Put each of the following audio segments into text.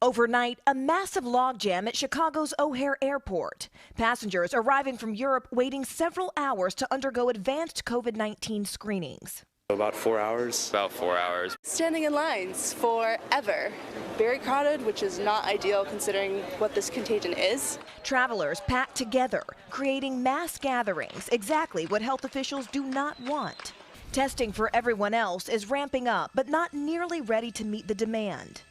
Overnight, a massive logjam at Chicago's O'Hare Airport. Passengers arriving from Europe waiting several hours to undergo advanced COVID-19 screenings. About 4 hours. About 4 hours. Standing in lines forever. Very crowded, which is not ideal considering what this contagion is. Travelers packed together, creating mass gatherings, exactly what health officials do not want. Testing for everyone else is ramping up, but not nearly ready to meet the demand.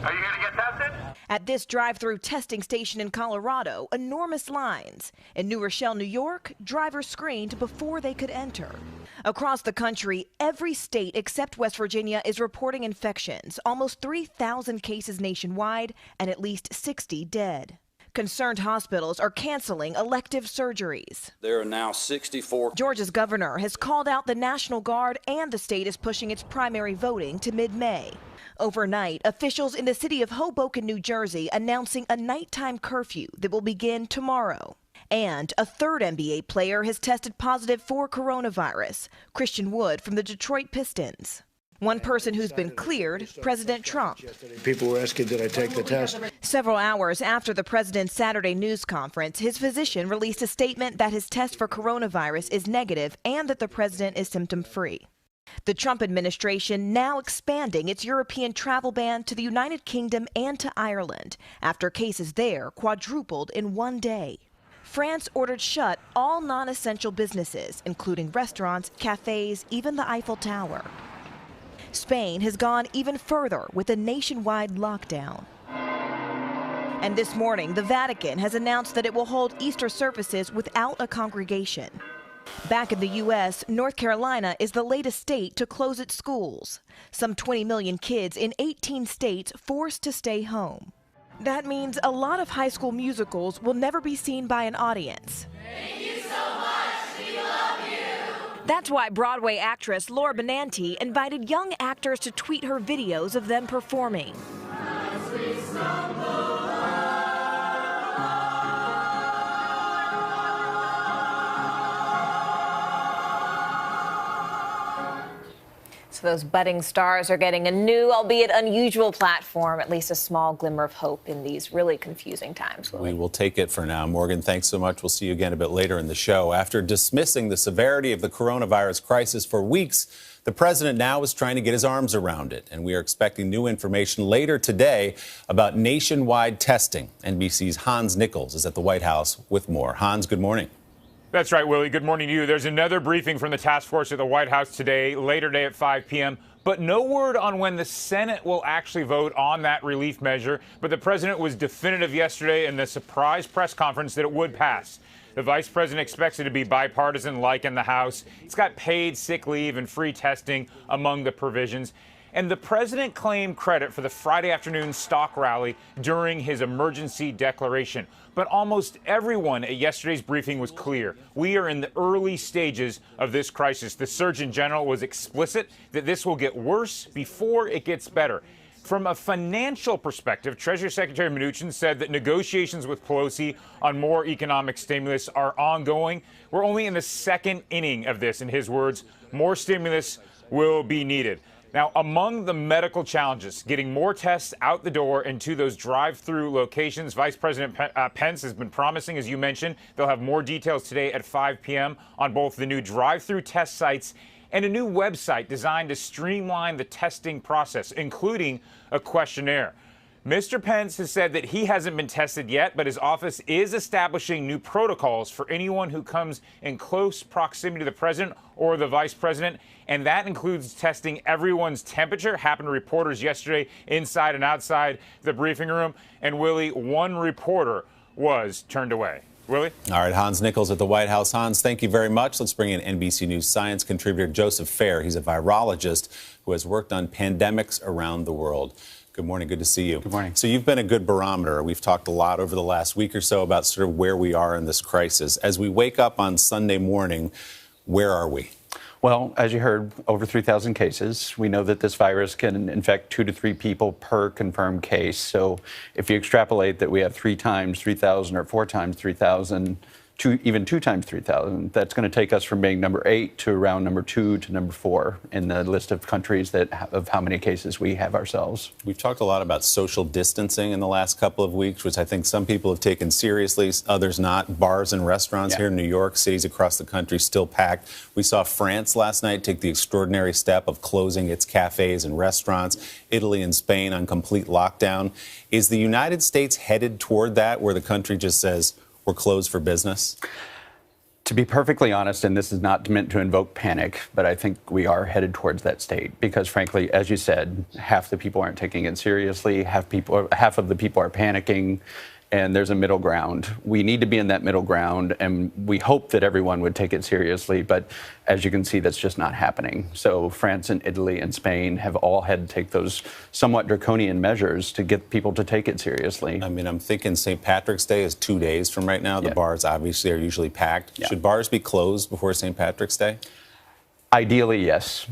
Are you here to get tested? At this drive-through testing station in Colorado, enormous lines. In New Rochelle, New York, drivers screened before they could enter. Across the country, every state except West Virginia is reporting infections, almost 3,000 cases nationwide and at least 60 dead. Concerned hospitals are canceling elective surgeries. There are now 64. Georgia's governor has called out the National Guard, and the state is pushing its primary voting to mid-May. Overnight, officials in the city of Hoboken, New Jersey, announcing a nighttime curfew that will begin tomorrow. And a third NBA player has tested positive for coronavirus, Christian Wood from the Detroit Pistons. One person who's been cleared, President Trump. People were asking, did I take the test? Several hours after the president's Saturday news conference, his physician released a statement that his test for coronavirus is negative and that the president is symptom-free. The Trump administration now expanding its European travel ban to the United Kingdom and to Ireland after cases there quadrupled in one day. France ordered shut all non-essential businesses, including restaurants, cafes, even the Eiffel Tower. Spain has gone even further with a nationwide lockdown. And this morning, the Vatican has announced that it will hold Easter services without a congregation. Back in the U.S., North Carolina is the latest state to close its schools. Some 20 million kids in 18 states forced to stay home. That means a lot of high school musicals will never be seen by an audience. Thank you so much. We love you. That's why Broadway actress Laura Benanti invited young actors to tweet her videos of them performing. As we stumble. So those budding stars are getting a new, albeit unusual platform, at least a small glimmer of hope in these really confusing times. We will take it for now. Morgan, thanks so much. We'll see you again a bit later in the show. After dismissing the severity of the coronavirus crisis for weeks, the president now is trying to get his arms around it. And we are expecting new information later today about nationwide testing. NBC's Hans Nichols is at the White House with more. Hans, good morning. That's right, Willie. Good morning to you. There's another briefing from the task force at the White House today, later today at 5 p.m., but no word on when the Senate will actually vote on that relief measure. But the president was definitive yesterday in the surprise press conference that it would pass. The vice president expects it to be bipartisan, like in the House. It's got paid sick leave and free testing among the provisions. And the president claimed credit for the Friday afternoon stock rally during his emergency declaration. But almost everyone at yesterday's briefing was clear. We are in the early stages of this crisis. The Surgeon General was explicit that this will get worse before it gets better. From a financial perspective, Treasury Secretary Mnuchin said that negotiations with Pelosi on more economic stimulus are ongoing. We're only in the second inning of this, in his words. More stimulus will be needed. Now, among the medical challenges, getting more tests out the door and to those drive-through locations, Vice President Pence has been promising, as you mentioned, they'll have more details today at 5 p.m. on both the new drive-through test sites and a new website designed to streamline the testing process, including a questionnaire. Mr. Pence has said that he hasn't been tested yet, but his office is establishing new protocols for anyone who comes in close proximity to the president or the vice president. And that includes testing everyone's temperature. Happened to reporters yesterday inside and outside the briefing room. And Willie, one reporter was turned away. Willie? All right, Hans Nichols at the White House. Hans, thank you very much. Let's bring in NBC News science contributor Joseph Fair. He's a virologist who has worked on pandemics around the world. Good morning. Good to see you. Good morning. So you've been a good barometer. We've talked a lot over the last week or so about sort of where we are in this crisis. As we wake up on Sunday morning, where are we? Well, as you heard, over 3,000 cases. We know that this virus can infect 2 to 3 people per confirmed case. So if you extrapolate that we have 3 times 3,000 or 4 times 3,000, even 2 times 3,000. That's going to take us from being number 8 to around number 2 to number 4 in the list of countries of how many cases we have ourselves. We've talked a lot about social distancing in the last couple of weeks, which I think some people have taken seriously, others not. Bars and restaurants here in New York, cities across the country still packed. We saw France last night take the extraordinary step of closing its cafes and restaurants. Italy and Spain on complete lockdown. Is the United States headed toward that, where the country just says, we're closed for business? To be perfectly honest, and this is not meant to invoke panic, but I think we are headed towards that state because, frankly, as you said, half the people aren't taking it seriously, half of the people are panicking, and there's a middle ground. We need to be in that middle ground, and we hope that everyone would take it seriously, but as you can see, that's just not happening. So France and Italy and Spain have all had to take those somewhat draconian measures to get people to take it seriously. I mean, I'm thinking St. Patrick's Day is 2 days from right now. The bars obviously are usually packed. Should bars be closed before St. Patrick's Day? Ideally, yes.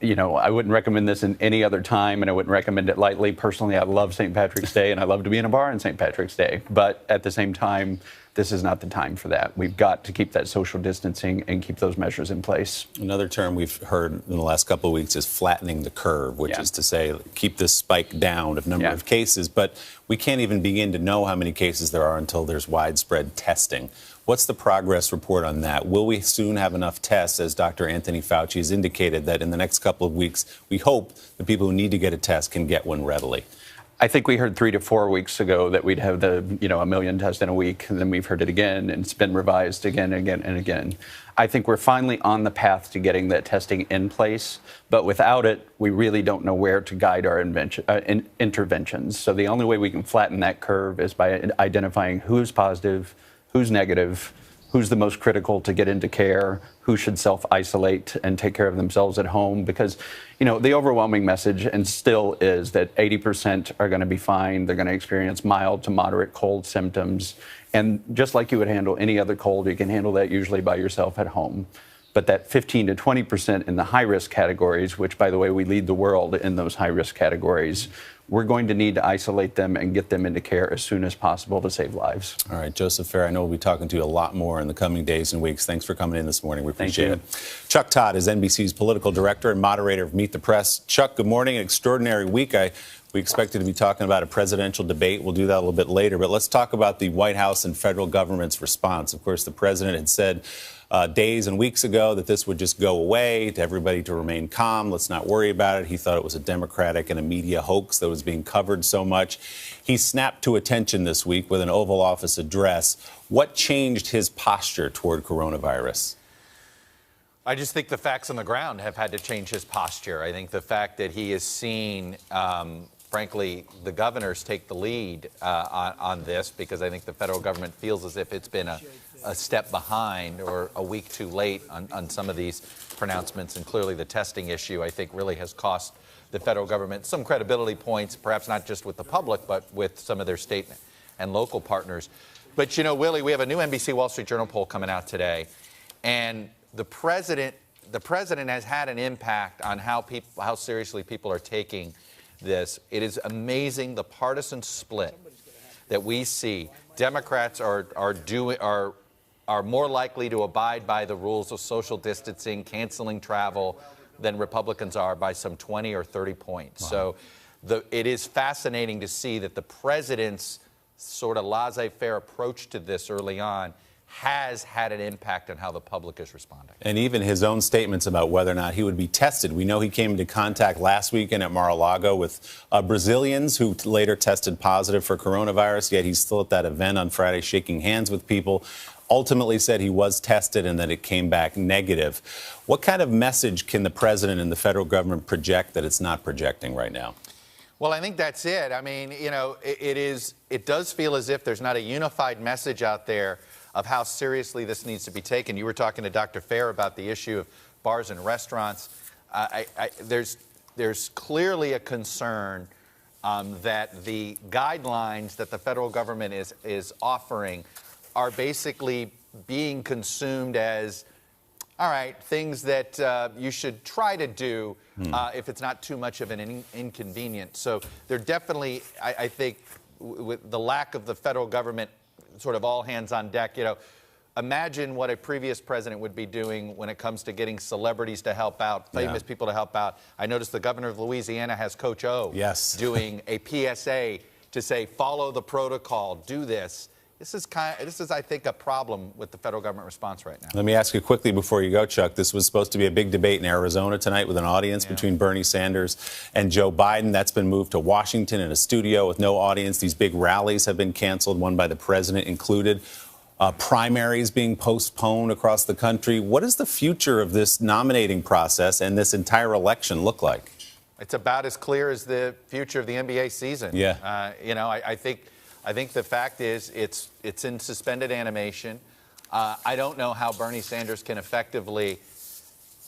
You know, I wouldn't recommend this in any other time, and I wouldn't recommend it lightly. Personally, I love St. Patrick's Day, and I love to be in a bar on St. Patrick's Day. But at the same time, this is not the time for that. We've got to keep that social distancing and keep those measures in place. Another term we've heard in the last couple of weeks is flattening the curve, which is to say keep this spike down of number of cases. But we can't even begin to know how many cases there are until there's widespread testing. What's the progress report on that? Will we soon have enough tests, as Dr. Anthony Fauci has indicated, that in the next couple of weeks, we hope the people who need to get a test can get one readily? I think we heard 3 to 4 weeks ago that we'd have a million tests in a week, and then we've heard it again, and it's been revised again and again and again. I think we're finally on the path to getting that testing in place, but without it, we really don't know where to guide our interventions. So the only way we can flatten that curve is by identifying who's positive, who's negative, who's the most critical to get into care, who should self-isolate and take care of themselves at home. Because, the overwhelming message, and still is, that 80% are going to be fine. They're going to experience mild to moderate cold symptoms. And just like you would handle any other cold, you can handle that usually by yourself at home. But that 15 to 20% in the high-risk categories, which, by the way, we lead the world in those high-risk categories, we're going to need to isolate them and get them into care as soon as possible to save lives. All right, Joseph Fair, I know we'll be talking to you a lot more in the coming days and weeks. Thanks for coming in this morning. We appreciate it. Chuck Todd is NBC's political director and moderator of Meet the Press. Chuck, good morning. An extraordinary week. We expected to be talking about a presidential debate. We'll do that a little bit later. But let's talk about the White House and federal government's response. Of course, the president had said days and weeks ago that this would just go away, to everybody to remain calm. Let's not worry about it. He thought it was a Democratic and a media hoax that was being covered so much. He snapped to attention this week with an Oval Office address. What changed his posture toward coronavirus? I just think the facts on the ground have had to change his posture. I think the fact that he has seen, frankly, the governors take the lead on this, because I think the federal government feels as if it's been a step behind or a week too late on some of these pronouncements. And clearly the testing issue, I think, really has cost the federal government some credibility points, perhaps not just with the public, but with some of their state and local partners. But, Willie, we have a new NBC Wall Street Journal poll coming out today. And the president has had an impact on how seriously people are taking this. It is amazing the partisan split that we see. Democrats are more likely to abide by the rules of social distancing, canceling travel, than Republicans are by some 20 or 30 points. Wow. So it is fascinating to see that the president's sort of laissez-faire approach to this early on has had an impact on how the public is responding. And even his own statements about whether or not he would be tested. We know he came into contact last weekend at Mar-a-Lago with Brazilians who later tested positive for coronavirus, yet he's still at that event on Friday shaking hands with people. Ultimately said he was tested and that it came back negative. What kind of message can the president and the federal government project that it's not projecting right now? Well, I think that's it. I mean, it does feel as if there's not a unified message out there of how seriously this needs to be taken. You were talking to Dr. Fair about the issue of bars and restaurants. There's clearly a concern that the guidelines that the federal government is offering are basically being consumed as, all right, things that you should try to do if it's not too much of an inconvenience. So they're definitely, I think, with the lack of the federal government sort of all hands on deck, imagine what a previous president would be doing when it comes to getting celebrities to help out, famous people to help out. I noticed the governor of Louisiana has Coach O doing a PSA to say, follow the protocol, do this. This is, I think, a problem with the federal government response right now. Let me ask you quickly before you go, Chuck. This was supposed to be a big debate in Arizona tonight with an audience between Bernie Sanders and Joe Biden. That's been moved to Washington in a studio with no audience. These big rallies have been canceled, one by the president included. Primaries being postponed across the country. What does the future of this nominating process and this entire election look like? It's about as clear as the future of the NBA season. Yeah. I think the fact is it's in suspended animation. I don't know how Bernie Sanders can effectively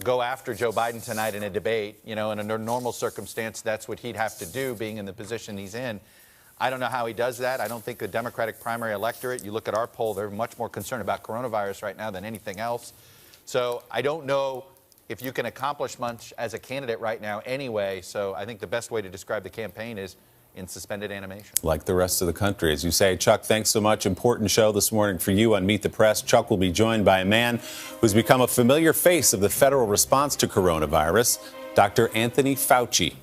go after Joe Biden tonight in a debate. In a normal circumstance, that's what he'd have to do, being in the position he's in. I don't know how he does that. I don't think the Democratic primary electorate, you look at our poll, they're much more concerned about coronavirus right now than anything else. So I don't know if you can accomplish much as a candidate right now anyway. So I think the best way to describe the campaign is in suspended animation. Like the rest of the country, as you say. Chuck, thanks so much. Important show this morning for you on Meet the Press. Chuck will be joined by a man who's become a familiar face of the federal response to coronavirus, Dr. Anthony Fauci.